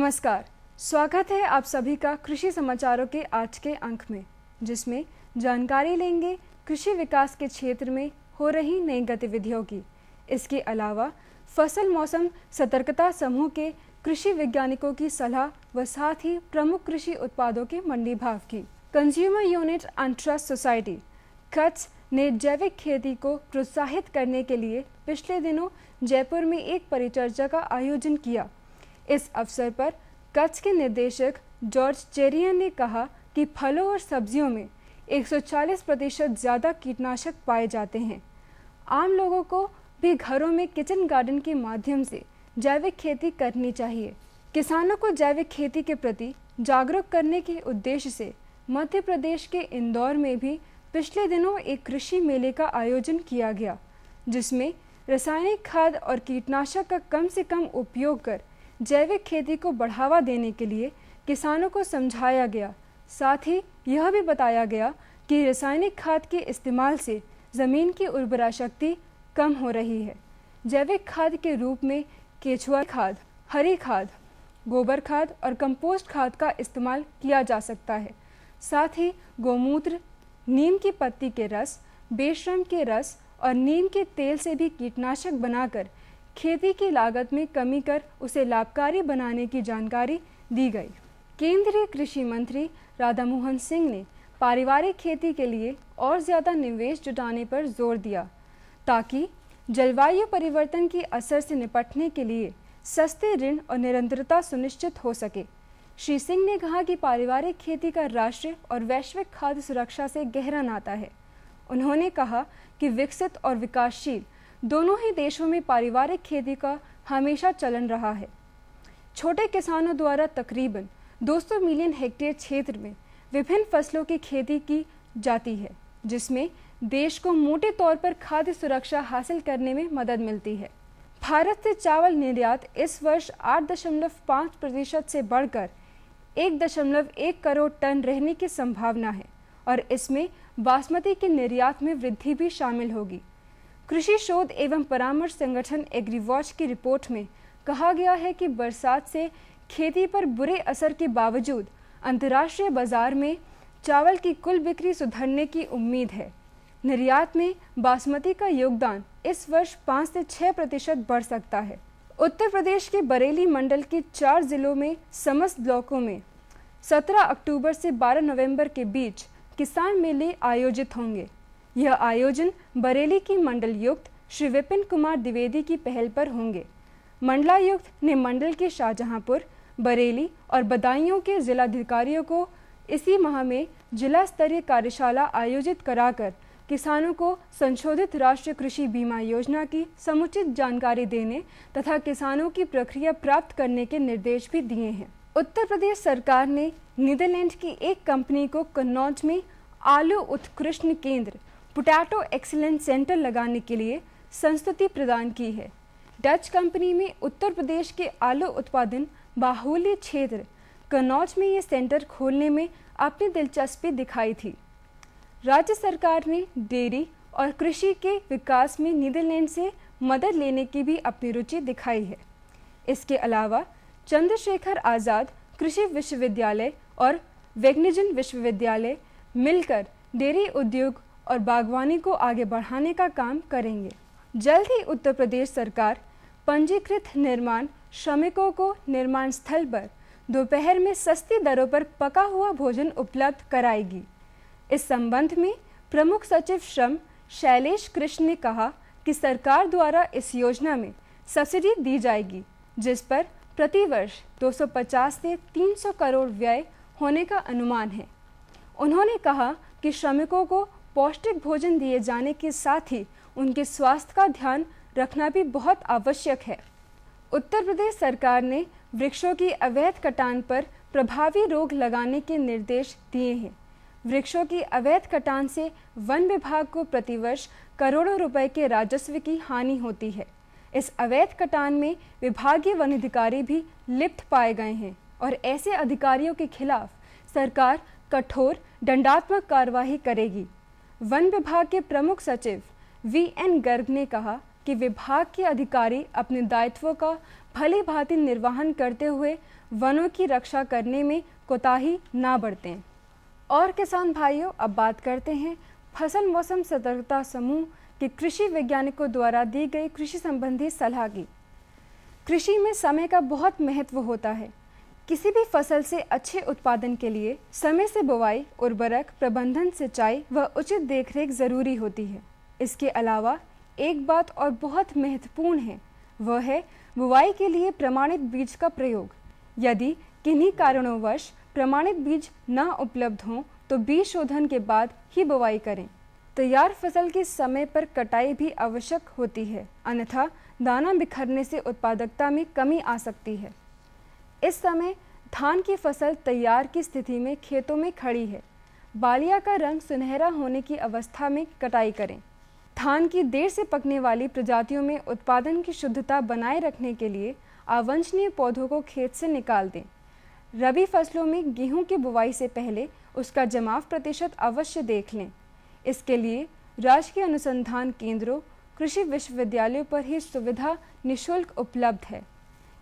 नमस्कार, स्वागत है आप सभी का कृषि समाचारों के आज के अंक में, जिसमें जानकारी लेंगे कृषि विकास के क्षेत्र में हो रही नई गतिविधियों की। इसके अलावा फसल मौसम सतर्कता समूह के कृषि वैज्ञानिकों की सलाह व साथ ही प्रमुख कृषि उत्पादों के मंडी भाव की। Consumer unit and trust society Kutch ने जैविक खेती को प्रोत्साहित करने के लिए पिछले दिनों जयपुर में एक परिचर्चा का आयोजन किया। इस अवसर पर कच्छ के निदेशक जॉर्ज चेरियन ने कहा कि फलों और सब्जियों में 140% ज़्यादा कीटनाशक पाए जाते हैं। आम लोगों को भी घरों में किचन गार्डन के माध्यम से जैविक खेती करनी चाहिए। किसानों को जैविक खेती के प्रति जागरूक करने के उद्देश्य से मध्य प्रदेश के इंदौर में भी पिछले दिनों एक कृषि मेले का आयोजन किया गया, जिसमें रासायनिक खाद और कीटनाशक का कम से कम उपयोग कर जैविक खेती को बढ़ावा देने के लिए किसानों को समझाया गया। साथ ही यह भी बताया गया कि रासायनिक खाद के इस्तेमाल से ज़मीन की उर्वरा शक्ति कम हो रही है। जैविक खाद के रूप में केचुआ खाद, हरी खाद, गोबर खाद और कंपोस्ट खाद का इस्तेमाल किया जा सकता है। साथ ही गौमूत्र, नीम की पत्ती के रस, बेशरम के रस और नीम के तेल से भी कीटनाशक बनाकर खेती की लागत में कमी कर उसे लाभकारी बनाने की जानकारी दी गई। केंद्रीय कृषि मंत्री राधामोहन सिंह ने पारिवारिक खेती के लिए और ज़्यादा निवेश जुटाने पर जोर दिया, ताकि जलवायु परिवर्तन की असर से निपटने के लिए सस्ते ऋण और निरंतरता सुनिश्चित हो सके। श्री सिंह ने कहा कि पारिवारिक खेती का राष्ट्रीय और वैश्विक खाद्य सुरक्षा से गहरा नाता है। उन्होंने कहा कि विकसित और विकासशील दोनों ही देशों में पारिवारिक खेती का हमेशा चलन रहा है। छोटे किसानों द्वारा तकरीबन 200 मिलियन हेक्टेयर क्षेत्र में विभिन्न फसलों की खेती की जाती है, जिसमें देश को मोटे तौर पर खाद्य सुरक्षा हासिल करने में मदद मिलती है। भारत से चावल निर्यात इस वर्ष 8.5% से बढ़कर 1.1 करोड़ टन रहने की संभावना है और इसमें बासमती के निर्यात में वृद्धि भी शामिल होगी। कृषि शोध एवं परामर्श संगठन एग्रीवॉच की रिपोर्ट में कहा गया है कि बरसात से खेती पर बुरे असर के बावजूद अंतर्राष्ट्रीय बाजार में चावल की कुल बिक्री सुधरने की उम्मीद है। निर्यात में बासमती का योगदान इस वर्ष 5 से 6% बढ़ सकता है। उत्तर प्रदेश के बरेली मंडल के 4 जिलों में समस्त ब्लॉकों में 17 अक्टूबर से 12 नवंबर के बीच किसान मेले आयोजित होंगे। यह आयोजन बरेली की मंडलायुक्त श्री विपिन कुमार द्विवेदी की पहल पर होंगे। मंडलायुक्त ने मंडल के शाहजहांपुर, बरेली और बदायूं के जिलाधिकारियों को इसी माह में जिला स्तरीय कार्यशाला आयोजित कराकर किसानों को संशोधित राष्ट्रीय कृषि बीमा योजना की समुचित जानकारी देने तथा किसानों की प्रक्रिया प्राप्त करने के निर्देश भी दिए हैं। उत्तर प्रदेश सरकार ने नीदरलैंड की एक कंपनी को कन्नौज में आलू उत्कृष्ट केंद्र पोटैटो एक्सीलेंस सेंटर लगाने के लिए संस्तुति प्रदान की है। डच कंपनी में उत्तर प्रदेश के आलू उत्पादन बाहुल्य क्षेत्र कन्नौज में ये सेंटर खोलने में अपनी दिलचस्पी दिखाई थी। राज्य सरकार ने डेयरी और कृषि के विकास में नीदरलैंड से मदद लेने की भी अपनी रुचि दिखाई है। इसके अलावा चंद्रशेखर आज़ाद कृषि विश्वविद्यालय और वेगनिजन विश्वविद्यालय मिलकर डेयरी उद्योग और बागवानी को आगे बढ़ाने का काम करेंगे। जल्द ही उत्तर प्रदेश सरकार पंजीकृत निर्माण श्रमिकों को निर्माण स्थल पर दोपहर में सस्ती दरों पर पका हुआ भोजन उपलब्ध कराएगी। इस संबंध में प्रमुख सचिव श्रम शैलेश कृष्ण ने कहा कि सरकार द्वारा इस योजना में सब्सिडी दी जाएगी, जिस पर प्रतिवर्ष 250 से 300 करोड़ व्यय होने का अनुमान है। उन्होंने कहा कि श्रमिकों को पौष्टिक भोजन दिए जाने के साथ ही उनके स्वास्थ्य का ध्यान रखना भी बहुत आवश्यक है। उत्तर प्रदेश सरकार ने वृक्षों की अवैध कटान पर प्रभावी रोक लगाने के निर्देश दिए हैं। वृक्षों की अवैध कटान से वन विभाग को प्रतिवर्ष करोड़ों रुपए के राजस्व की हानि होती है। इस अवैध कटान में विभागीय वन अधिकारी भी लिप्त पाए गए हैं और ऐसे अधिकारियों के खिलाफ सरकार कठोर दंडात्मक कार्रवाई करेगी। वन विभाग के प्रमुख सचिव वीएन गर्ग ने कहा कि विभाग के अधिकारी अपने दायित्वों का भली भांति निर्वहन करते हुए वनों की रक्षा करने में कोताही ना बरतें। और किसान भाइयों, अब बात करते हैं फसल मौसम सतर्कता समूह के कृषि वैज्ञानिकों द्वारा दी गई कृषि संबंधी सलाह की। कृषि में समय का बहुत महत्व होता है। किसी भी फसल से अच्छे उत्पादन के लिए समय से बुवाई, उर्वरक प्रबंधन, सिंचाई व उचित देखरेख जरूरी होती है। इसके अलावा एक बात और बहुत महत्वपूर्ण है, वह है बुवाई के लिए प्रमाणित बीज का प्रयोग। यदि किन्हीं कारणोंवश प्रमाणित बीज न उपलब्ध हों तो बीज शोधन के बाद ही बुवाई करें। तैयार फसल की समय पर कटाई भी आवश्यक होती है, अन्यथा दाना बिखरने से उत्पादकता में कमी आ सकती है। इस समय धान की फसल तैयार की स्थिति में खेतों में खड़ी है। बालिया का रंग सुनहरा होने की अवस्था में कटाई करें। धान की देर से पकने वाली प्रजातियों में उत्पादन की शुद्धता बनाए रखने के लिए अवांछनीय पौधों को खेत से निकाल दें। रबी फसलों में गेहूं की बुवाई से पहले उसका जमाव प्रतिशत अवश्य देख लें। इसके लिए राजकीय अनुसंधान केंद्रों, कृषि विश्वविद्यालयों पर ही सुविधा निःशुल्क उपलब्ध है।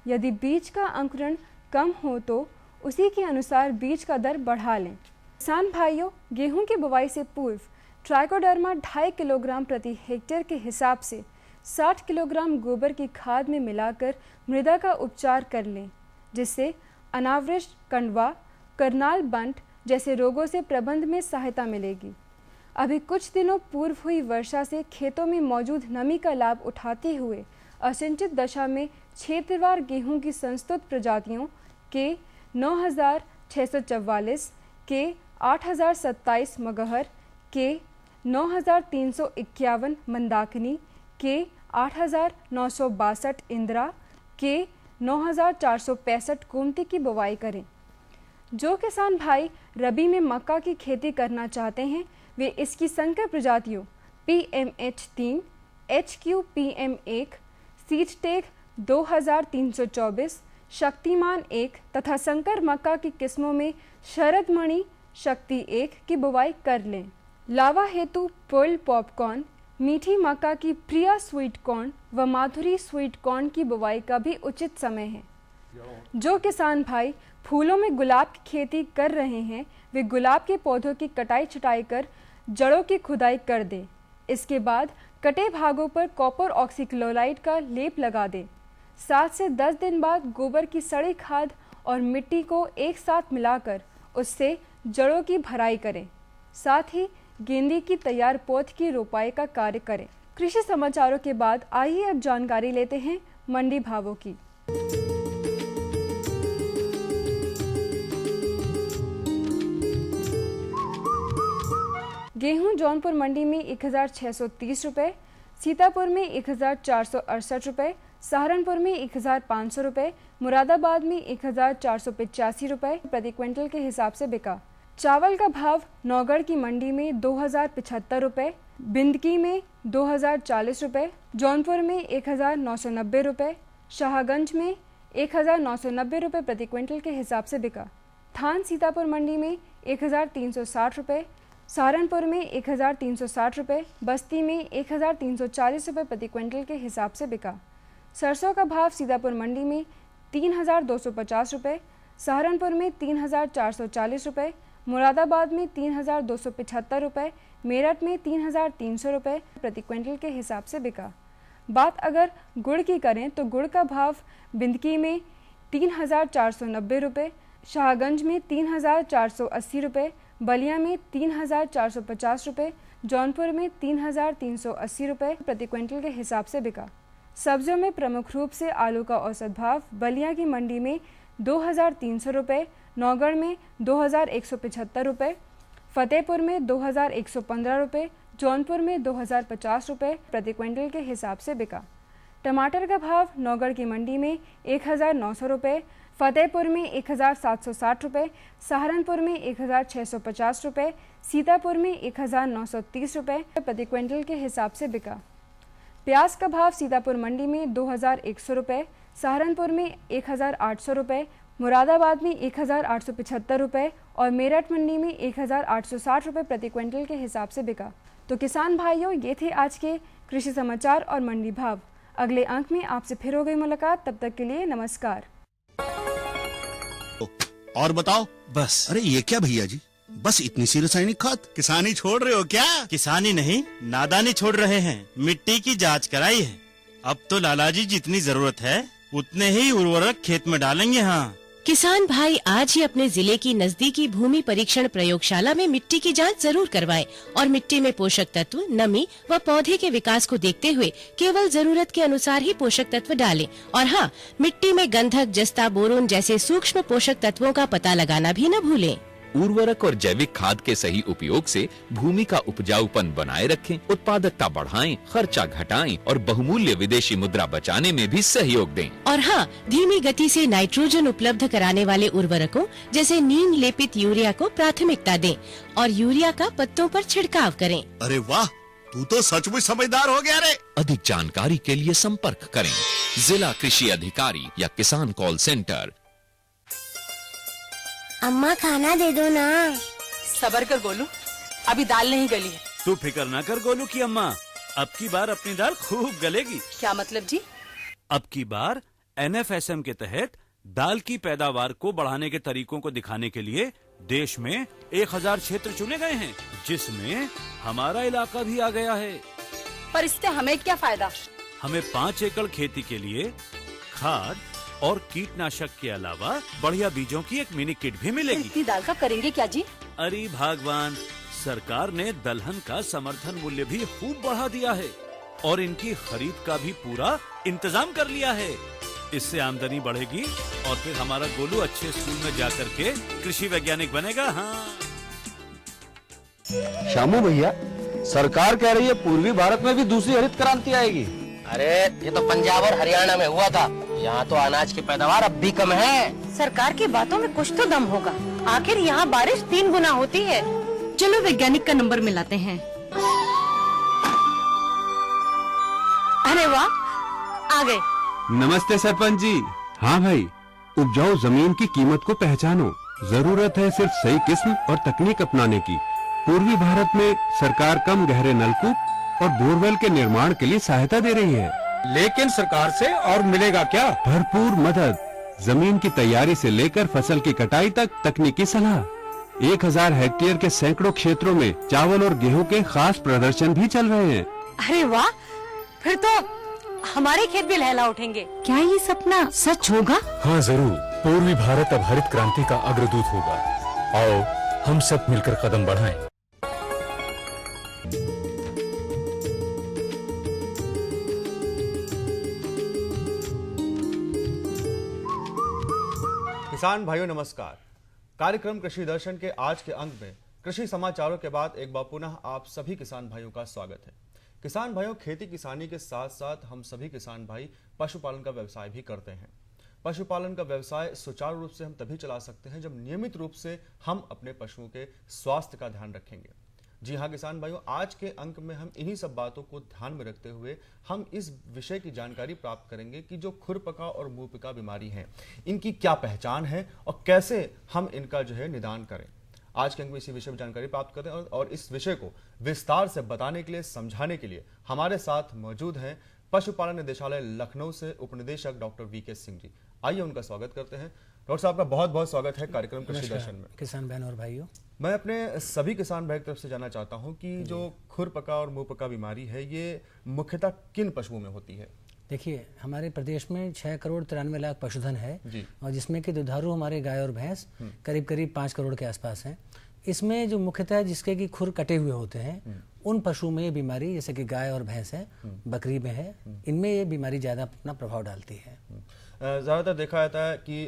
यदि बीज का अंकुरण कम हो तो उसी के अनुसार बीज का दर बढ़ा लें। किसान भाइयों, गेहूं की बुवाई से पूर्व ट्राइकोडर्मा 2.5 किलोग्राम प्रति हेक्टेयर के हिसाब से 60 किलोग्राम गोबर की खाद में मिलाकर मृदा का उपचार कर लें, जिससे अनावृष्ट, कंडवा, करनाल बंट जैसे रोगों से प्रबंधन में सहायता मिलेगी। अभी कुछ दिनों पूर्व हुई वर्षा से खेतों में मौजूद नमी का लाभ उठाते हुए असिंचित दशा में क्षेत्रवार गेहूं की संस्तुत प्रजातियों के 9644, के 8027 मगहर, के 9351 मंदाकिनी, के 8962 इंदिरा, के 9465 कुमती की बुवाई करें। जो किसान भाई रबी में मक्का की खेती करना चाहते हैं वे इसकी संकर प्रजातियों PMH3, HQPM1, सीडटेक 2324, शक्तिमान 1 तथा संकर मक्का की किस्मों में शरदमणि शक्ति 1 की बुवाई कर लें। लावा हेतु पर्ल पॉपकॉर्न, मीठी मक्का की प्रिया स्वीट कॉर्न व माधुरी स्वीट कॉर्न की बुवाई का भी उचित समय है। जो किसान भाई फूलों में गुलाब की खेती कर रहे हैं वे गुलाब के पौधों की कटाई छटाई कर जड़ों की खुदाई कर दें। इसके बाद कटे भागों पर कॉपर ऑक्सीक्लोराइड का लेप लगा दें। 7 से 10 दिन बाद गोबर की सड़ी खाद और मिट्टी को एक साथ मिलाकर उससे जड़ों की भराई करें। साथ ही गेंदे की तैयार पौध की रोपाई का कार्य करें। कृषि समाचारों के बाद आइए अब जानकारी लेते हैं मंडी भावों की। गेहूं जौनपुर मंडी में 1630 रुपये, सीतापुर में 1468 रुपये, सहारनपुर में 1500 रुपये, मुरादाबाद में 1485 रुपये प्रति क्विंटल के हिसाब से बिका। चावल का भाव नौगढ़ की मंडी में 2075 रुपये, बिंदकी में 2040 रुपये, जौनपुर में 1990 रुपये, शाहगंज में 1990 रुपये प्रति क्विंटल के हिसाब से बिका। धान सीतापुर मंडी में 1360 रुपये, सहारनपुर में 1360 रुपये, बस्ती में 1340 रुपये प्रति क्विंटल के हिसाब से बिका। सरसों का भाव सीतापुर मंडी में 3250 रुपये, सहारनपुर में 3440 रुपये, मुरादाबाद में 3275 रुपये, मेरठ में 3300 रुपये प्रति क्विंटल के हिसाब से बिका। बात अगर गुड़ की करें तो गुड़ का भाव बिंदकी में 3490 रुपये, शाहगंज में 3480 रुपये, बलिया में 3450 रुपये, जौनपुर में 3380 रुपये प्रति क्विंटल के हिसाब से बिका। सब्जियों में प्रमुख रूप से आलू का औसत भाव बलिया की मंडी में 2300 रुपये, नौगढ़ में 2175 रुपये, फतेहपुर में 2115 रुपये, जौनपुर में 2050 रुपये प्रति क्विंटल के हिसाब से बिका। टमाटर का भाव नौगढ़ की मंडी में 1900 रुपये, फतेहपुर में 1760 रुपये, सहारनपुर में 1650 रुपये, सीतापुर में 1930 रुपये प्रति क्विंटल के हिसाब से बिका। प्याज का भाव सीतापुर मंडी में 2100 रुपये, सहारनपुर में 1800 रुपये, मुरादाबाद में 1875 रुपये और मेरठ मंडी में 1860 रुपये प्रति क्विंटल के हिसाब से बिका। तो किसान भाइयों, ये थे आज के कृषि समाचार और मंडी भाव। अगले अंक में आपसे फिर हो गई मुलाकात, तब तक के लिए नमस्कार। और बताओ। बस। अरे ये क्या भैया जी, बस इतनी सी रासायनिक खाद? किसानी छोड़ रहे हो क्या? किसानी नहीं, नादानी छोड़ रहे हैं। मिट्टी की जांच कराई है। अब तो लालाजी जितनी जरूरत है उतने ही उर्वरक खेत में डालेंगे। हाँ, किसान भाई आज ही अपने जिले की नजदीकी भूमि परीक्षण प्रयोगशाला में मिट्टी की जांच जरूर करवाएं और मिट्टी में पोषक तत्व, नमी व पौधे के विकास को देखते हुए केवल जरूरत के अनुसार ही पोषक तत्व डालें। और हाँ, मिट्टी में गंधक, जस्ता, बोरोन जैसे सूक्ष्म पोषक तत्वों का पता लगाना भी न भूलें। उर्वरक और जैविक खाद के सही उपयोग से भूमि का उपजाऊपन बनाए रखें, उत्पादकता बढ़ाएं, खर्चा घटाएं और बहुमूल्य विदेशी मुद्रा बचाने में भी सहयोग दें। और हाँ, धीमी गति से नाइट्रोजन उपलब्ध कराने वाले उर्वरकों जैसे नीम लेपित यूरिया को प्राथमिकता दें और यूरिया का पत्तों पर छिड़काव करें। अरे वाह, तू तो सचमुच समझदार हो गया रे। अधिक जानकारी के लिए संपर्क करें जिला कृषि अधिकारी या किसान कॉल सेंटर। अम्मा खाना दे दो ना। सबर कर गोलू, अभी दाल नहीं गली है। तू फिक्र ना कर गोलू की अम्मा, अब की बार अपनी दाल खूब गलेगी। क्या मतलब जी? अब की बार NFSM के तहत दाल की पैदावार को बढ़ाने के तरीकों को दिखाने के लिए देश में 1000 क्षेत्र चुने गए हैं, जिसमें हमारा इलाका भी आ गया है। पर इससे हमें क्या फायदा? हमें 5 एकड़ खेती के लिए खाद और कीटनाशक के अलावा बढ़िया बीजों की एक मिनी किट भी मिलेगी। इतनी दाल का करेंगे क्या जी? अरे भगवान, सरकार ने दलहन का समर्थन मूल्य भी खूब बढ़ा दिया है और इनकी खरीद का भी पूरा इंतजाम कर लिया है। इससे आमदनी बढ़ेगी और फिर हमारा गोलू अच्छे स्कूल में जाकर के कृषि वैज्ञानिक बनेगा। हाँ शामू भैया, सरकार कह रही है पूर्वी भारत में भी दूसरी हरित क्रांति आएगी। अरे ये तो पंजाब और हरियाणा में हुआ था, यहाँ तो अनाज की पैदावार अब भी कम है। सरकार की बातों में कुछ तो दम होगा। आखिर यहाँ बारिश 3 गुना होती है। चलो वैज्ञानिक का नंबर मिलाते हैं। अरे वाह, आ गए। नमस्ते सरपंच जी। हाँ भाई, उपजाऊ जमीन की कीमत को पहचानो। जरूरत है सिर्फ सही किस्म और तकनीक अपनाने की। पूर्वी भारत में सरकार कम गहरे नलकूप और बोरवेल के निर्माण के लिए सहायता दे रही है। लेकिन सरकार से और मिलेगा क्या? भरपूर मदद, जमीन की तैयारी से लेकर फसल की कटाई तक तकनीकी सलाह। 1000 हेक्टेयर के सैकड़ों क्षेत्रों में चावल और गेहूं के खास प्रदर्शन भी चल रहे हैं। अरे वाह, फिर तो हमारे खेत भी लहला उठेंगे। क्या ये सपना सच होगा? हाँ जरूर, पूर्वी भारत अब हरित क्रांति का अग्रदूत होगा। आओ हम सब मिलकर कदम बढ़ाएं। किसान भाइयों नमस्कार। कार्यक्रम कृषि दर्शन के आज के अंक में कृषि समाचारों के बाद एक बार पुनः आप सभी किसान भाइयों का स्वागत है। किसान भाइयों, खेती किसानी के साथ साथ हम सभी किसान भाई पशुपालन का व्यवसाय भी करते हैं। पशुपालन का व्यवसाय सुचारू रूप से हम तभी चला सकते हैं जब नियमित रूप से हम अपने पशुओं के स्वास्थ्य का ध्यान रखेंगे। जी हाँ किसान भाइयों, आज के अंक में हम इन्हीं सब बातों को ध्यान में रखते हुए हम इस विषय की जानकारी प्राप्त करेंगे कि जो खुरपका और मुंहपका बीमारी है, इनकी क्या पहचान है और कैसे हम इनका जो है निदान करें। आज के अंक में इसी विषय में जानकारी प्राप्त करें और इस विषय को विस्तार से बताने के लिए, समझाने के लिए हमारे साथ मौजूद हैं पशुपालन निदेशालय लखनऊ से उपनिदेशक डॉक्टर वीके सिंह जी। आइए उनका स्वागत करते हैं। डॉक्टर साहब का बहुत बहुत स्वागत है कार्यक्रम कृषि दर्शन में। किसान बहन और भाइयों, मैं अपने सभी किसान भाई की तरफ से जानना चाहता हूं कि जो खुरपका और मुंहपका बीमारी है, ये मुख्यतः किन पशुओं में होती है? देखिए, हमारे प्रदेश में 6 करोड़ 93 लाख पशुधन है और जिसमें कि दुधारू हमारे गाय और भैंस करीब करीब 5 करोड़ के आसपास हैं। इसमें जो मुख्यतः जिसके कि खुर कटे हुए होते हैं, उन पशुओं में ये बीमारी, जैसे कि गाय और भैंस है, बकरी में है, इनमें ये बीमारी ज़्यादा अपना प्रभाव डालती है। ज़्यादातर देखा जाता है कि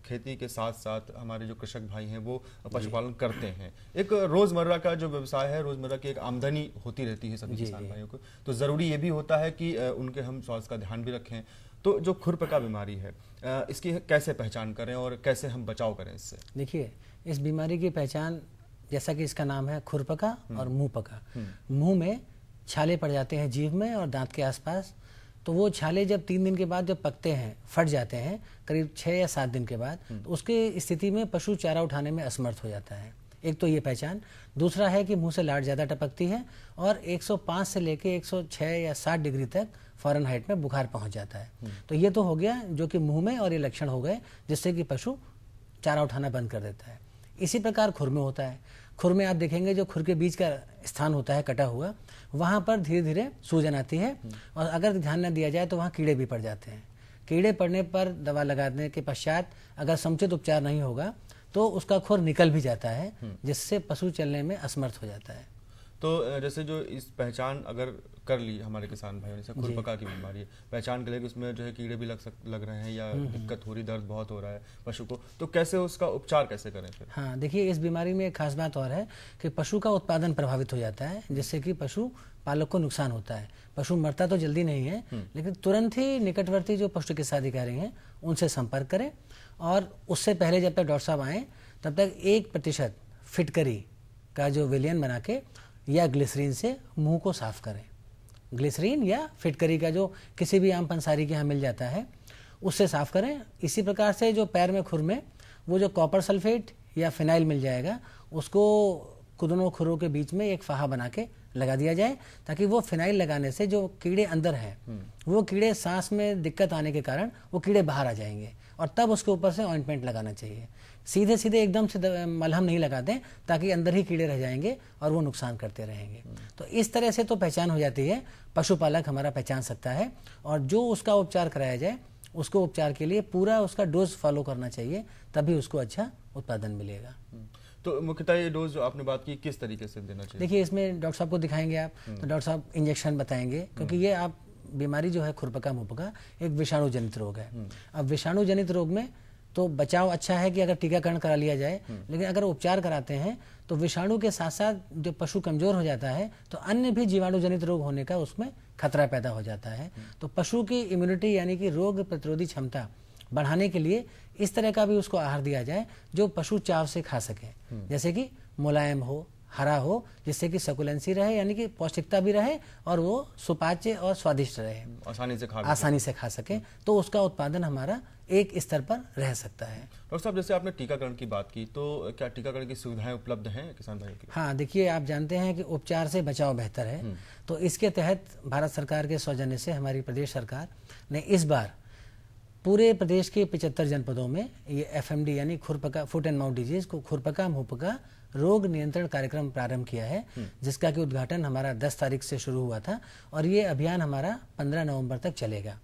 खेती के साथ साथ हमारे जो कृषक भाई हैं वो पशुपालन करते हैं। एक रोज़मर्रा का जो व्यवसाय है, रोज़मर्रा की एक आमदनी होती रहती है सभी किसान भाइयों को, तो ज़रूरी ये भी होता है कि उनके हम स्वास्थ्य का ध्यान भी रखें। तो जो खुरपका बीमारी है, इसकी कैसे पहचान करें और कैसे हम बचाव करें इससे? देखिए, इस बीमारी की पहचान, जैसा कि इसका नाम है खुरपका और मुँहपका। मुँह में छाले पड़ जाते हैं जीभ में और दांत के आसपास, तो वो छाले जब 3 दिन के बाद जब पकते हैं, फट जाते हैं करीब 6 या 7 दिन के बाद, तो उसकी स्थिति में पशु चारा उठाने में असमर्थ हो जाता है। एक तो ये पहचान। दूसरा है कि मुंह से लार ज़्यादा टपकती है और 105 से लेके 106 या 60 डिग्री तक फ़ारेनहाइट में बुखार पहुंच जाता है। तो ये तो हो गया जो कि मुंह में, और ये लक्षण हो गए जिससे कि पशु चारा उठाना बंद कर देता है। इसी प्रकार खुर में होता है। खुर में आप देखेंगे जो खुर के बीच का स्थान होता है कटा हुआ, वहाँ पर धीरे धीरे सूजन आती है और अगर ध्यान न दिया जाए तो वहाँ कीड़े भी पड़ जाते हैं। कीड़े पड़ने पर दवा लगाने के पश्चात अगर समुचित उपचार नहीं होगा तो उसका खुर निकल भी जाता है, जिससे पशु चलने में असमर्थ हो जाता है। तो जैसे जो इस पहचान अगर कर ली हमारे किसान भाइयों ने, जैसे खुरपका की बीमारी है, पहचान के लिए उसमें जो है कीड़े भी लग रहे हैं या दिक्कत हो रही, दर्द बहुत हो रहा है पशु को, तो कैसे उसका उपचार कैसे करें फिर? हाँ, देखिए इस बीमारी में एक खास बात और है कि पशु का उत्पादन प्रभावित हो जाता है, जिससे कि पशु पालक को नुकसान होता है। पशु मरता तो जल्दी नहीं है, लेकिन तुरंत ही निकटवर्ती जो पशु चिकित्सा अधिकारी हैं उनसे संपर्क करें और उससे पहले जब तक डॉक्टर साहब आएँ तब तक 1% फिटकरी का जो विलयन बना के या ग्लिसरीन से मुंह को साफ करें। ग्लिसरीन या फिटकरी का जो किसी भी आम पंसारी के यहाँ मिल जाता है उससे साफ करें। इसी प्रकार से जो पैर में खुर में वो जो कॉपर सल्फेट या फिनाइल मिल जाएगा उसको दोनों खुरों के बीच में एक फाहा बना के लगा दिया जाए, ताकि वो फिनाइल लगाने से जो कीड़े अंदर हैं वो कीड़े सांस में दिक्कत आने के कारण वो कीड़े बाहर आ जाएंगे और तब उसके ऊपर से ऑइंटमेंट लगाना चाहिए। सीधे सीधे एकदम से मलहम नहीं लगाते ताकि अंदर ही कीड़े रह जाएंगे और वो नुकसान करते रहेंगे। तो इस तरह से तो पहचान हो जाती है, पशुपालक हमारा पहचान सकता है और जो उसका उपचार कराया जाए उसको उपचार के लिए पूरा उसका डोज फॉलो करना चाहिए, तभी उसको अच्छा उत्पादन मिलेगा। तो मुख्यतः ये डोज जो आपने बात की किस तरीके से देना चाहिए? देखिए इसमें डॉक्टर साहब को दिखाएंगे आप, तो डॉक्टर साहब इंजेक्शन बताएंगे, क्योंकि ये आप बीमारी जो है खुरपका मुहपका एक विषाणु जनित रोग है। अब विषाणु जनित रोग में तो बचाव अच्छा है कि अगर टीकाकरण करा लिया जाए, लेकिन अगर उपचार कराते हैं तो विषाणु के साथ साथ जो पशु कमजोर हो जाता है तो अन्य भी जीवाणु जनित रोग होने का उसमें खतरा पैदा हो जाता है। तो पशु की इम्यूनिटी यानी कि रोग प्रतिरोधी क्षमता बढ़ाने के लिए इस तरह का भी उसको आहार दिया जाए जो पशु चाव से खा सके, जैसे कि मुलायम हो, हरा हो, जिससे कि सकुलेंसी रहे यानी कि पौष्टिकता भी रहे और वो सुपाच्य और स्वादिष्ट रहे, आसानी से खा सके, तो उसका उत्पादन हमारा एक स्तर पर रह सकता है। डॉक्टर साहब जैसे आपने टीकाकरण की बात की, तो क्या टीकाकरण की सुविधाएं उपलब्ध हैं किसान भाइयों की? हाँ, देखिए आप जानते हैं कि उपचार से बचाव बेहतर है, तो इसके तहत भारत सरकार के सौजन्य से हमारी प्रदेश सरकार ने इस बार पूरे प्रदेश के 75 जनपदों में ये FMD यानी खुरपका फुट एंड माउथ डिजीज को खुरपका मुहपका रोग नियंत्रण कार्यक्रम प्रारंभ किया है, जिसका कि उद्घाटन हमारा 10 तारीख से शुरू हुआ था और ये अभियान हमारा 15 नवंबर तक चलेगा।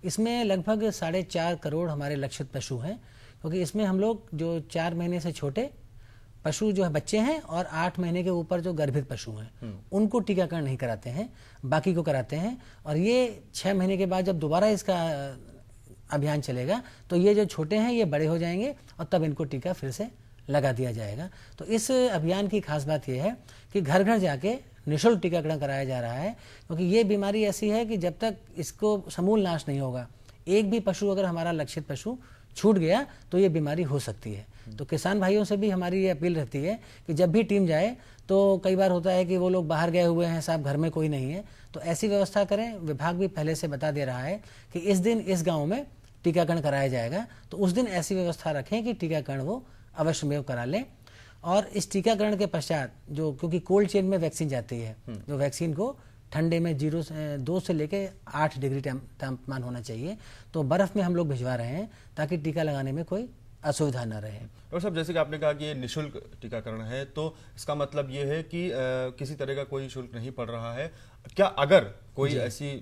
इसमें लगभग 4.5 करोड़ हमारे लक्षित पशु हैं, क्योंकि इसमें हम लोग जो 4 महीने से छोटे पशु जो है बच्चे हैं और 8 महीने के ऊपर जो गर्भित पशु हैं उनको टीकाकरण नहीं कराते हैं, बाकी को कराते हैं। और ये 6 महीने के बाद जब दोबारा इसका अभियान चलेगा तो ये जो छोटे हैं ये बड़े हो जाएंगे और तब इनको टीका फिर से लगा दिया जाएगा। तो इस अभियान की खास बात यह है कि घर घर जाके निःशुल्क टीकाकरण कराया जा रहा है, क्योंकि ये बीमारी ऐसी है कि जब तक इसको समूल नाश नहीं होगा, एक भी पशु अगर हमारा लक्षित पशु छूट गया तो ये बीमारी हो सकती है। तो किसान भाइयों से भी हमारी ये अपील रहती है कि जब भी टीम जाए तो कई बार होता है कि वो लोग बाहर गए हुए हैं, साहब घर में कोई नहीं है, तो ऐसी व्यवस्था करें। विभाग भी पहले से बता दे रहा है कि इस दिन इस गाँव में टीकाकरण कराया जाएगा, तो उस दिन ऐसी व्यवस्था रखें कि टीकाकरण वो अवश्य में करा लें। और इस टीकाकरण के पश्चात जो, क्योंकि कोल्ड चेन में वैक्सीन जाती है, जो वैक्सीन को ठंडे में 2 से लेके 8 डिग्री तापमान होना चाहिए, तो बर्फ में हम लोग भिजवा रहे हैं ताकि टीका लगाने में कोई असुविधा न रहे। डॉक्टर साहब जैसे कि आपने कहा कि ये निःशुल्क टीकाकरण है, तो इसका मतलब ये है कि किसी तरह का कोई शुल्क नहीं पड़ रहा है। क्या अगर कोई ऐसी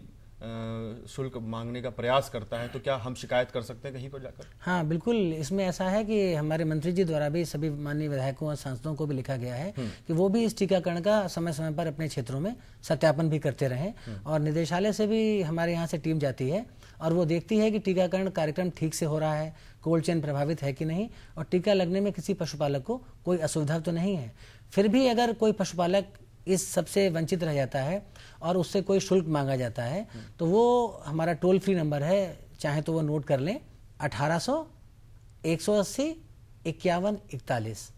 शुल्क मांगने का प्रयास करता है तो क्या हम शिकायत कर सकते हैं कहीं पर जाकर? हाँ बिल्कुल, इसमें ऐसा है कि हमारे मंत्री जी द्वारा भी सभी माननीय विधायकों और सांसदों को भी लिखा गया है कि वो भी इस टीकाकरण का समय समय पर अपने क्षेत्रों में सत्यापन भी करते रहें। और निदेशालय से भी हमारे यहाँ से टीम जाती है और वो देखती है कि टीकाकरण कार्यक्रम ठीक से हो रहा है, कोल्ड चेन प्रभावित है कि नहीं, और टीका लगने में किसी पशुपालक को कोई असुविधा तो नहीं है। फिर भी अगर कोई पशुपालक इस सबसे वंचित रह जाता है और उससे कोई शुल्क मांगा जाता है तो वो हमारा टोल फ्री नंबर है, चाहे तो वो नोट कर लें, 1800 180 51 41।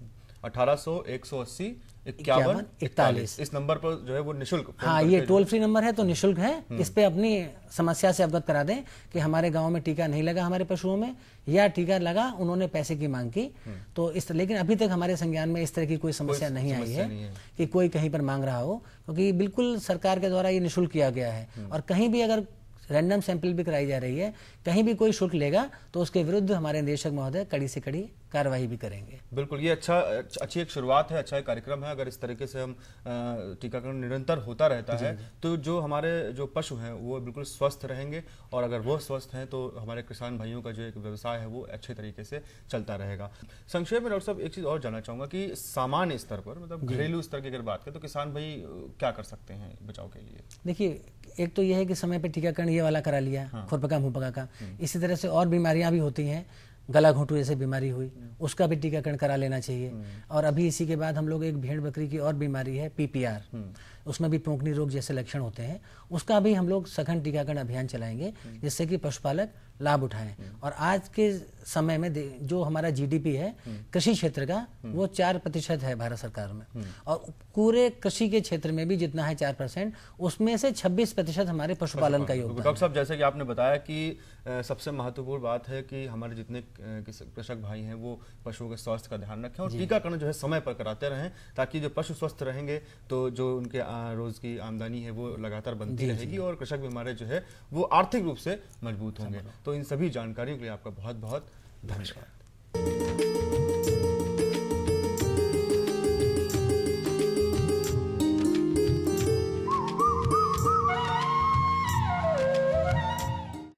1800 180 51 41 इस नंबर पर जो है वो निःशुल्क। हाँ, ये टोल फ्री नंबर है तो निःशुल्क है। इस पे अपनी समस्या से अवगत करा दें कि हमारे गांव में टीका नहीं लगा हमारे पशुओं में, या टीका लगा उन्होंने पैसे की मांग की, तो इस लेकिन अभी तक हमारे संज्ञान में इस तरह की कोई समस्या नहीं आई है कि कोई कहीं पर मांग रहा हो, क्योंकि बिल्कुल सरकार के द्वारा ये निःशुल्क किया गया है। और कहीं भी अगर रैंडम सैंपल भी कराई जा रही है, कहीं भी कोई शुल्क लेगा तो उसके विरुद्ध हमारे निदेशक महोदय कड़ी से कड़ी कार्रवाई भी करेंगे। बिल्कुल, ये अच्छी एक शुरुआत है, अच्छा एक कार्यक्रम है। अगर इस तरीके से हम टीकाकरण निरंतर होता रहता है तो जो हमारे जो पशु हैं वो बिल्कुल स्वस्थ रहेंगे, और अगर वो स्वस्थ हैं तो हमारे किसान भाइयों का जो एक व्यवसाय है वो अच्छे तरीके से चलता रहेगा। संक्षेप में डॉक्टर साहब एक चीज़ और जानना चाहूँगा कि सामान्य स्तर पर, मतलब घरेलू स्तर की अगर बात करें तो किसान भाई क्या कर सकते हैं बचाव के लिए? देखिए, एक तो यह है कि समय पर टीकाकरण ये वाला करा लिया, खुरपका मुंहपका का। इसी तरह से और बीमारियां भी होती हैं, गला घोंटू जैसे बीमारी हुई, उसका भी टीकाकरण करा लेना चाहिए। और अभी इसी के बाद हम लोग एक भेड़ बकरी की और बीमारी है PPR, उसमें भी पोंकनी रोग जैसे लक्षण होते हैं, उसका भी हम लोग सघन टीकाकरण अभियान चलाएंगे जिससे कि पशुपालक लाभ उठाएं। और आज के समय में जो हमारा GDP है कृषि क्षेत्र का, वो 4% है भारत सरकार में, और पूरे कृषि के क्षेत्र में भी जितना है 4%, उसमें से 26% हमारे पशुपालन का योगदान। डॉक्टर साहब, जैसे कि आपने बताया कि सबसे महत्वपूर्ण बात है कि हमारे जितने कृषक भाई हैं वो पशुओं के स्वास्थ्य का ध्यान रखें और टीकाकरण जो है समय पर कराते रहें, ताकि जो पशु स्वस्थ रहेंगे तो जो उनके रोज की आमदनी है वो लगातार बनती रहेगी और कृषक भी हमारे जो है वो आर्थिक रूप से मजबूत होंगे। तो इन सभी जानकारियों के लिए आपका बहुत बहुत धन्यवाद।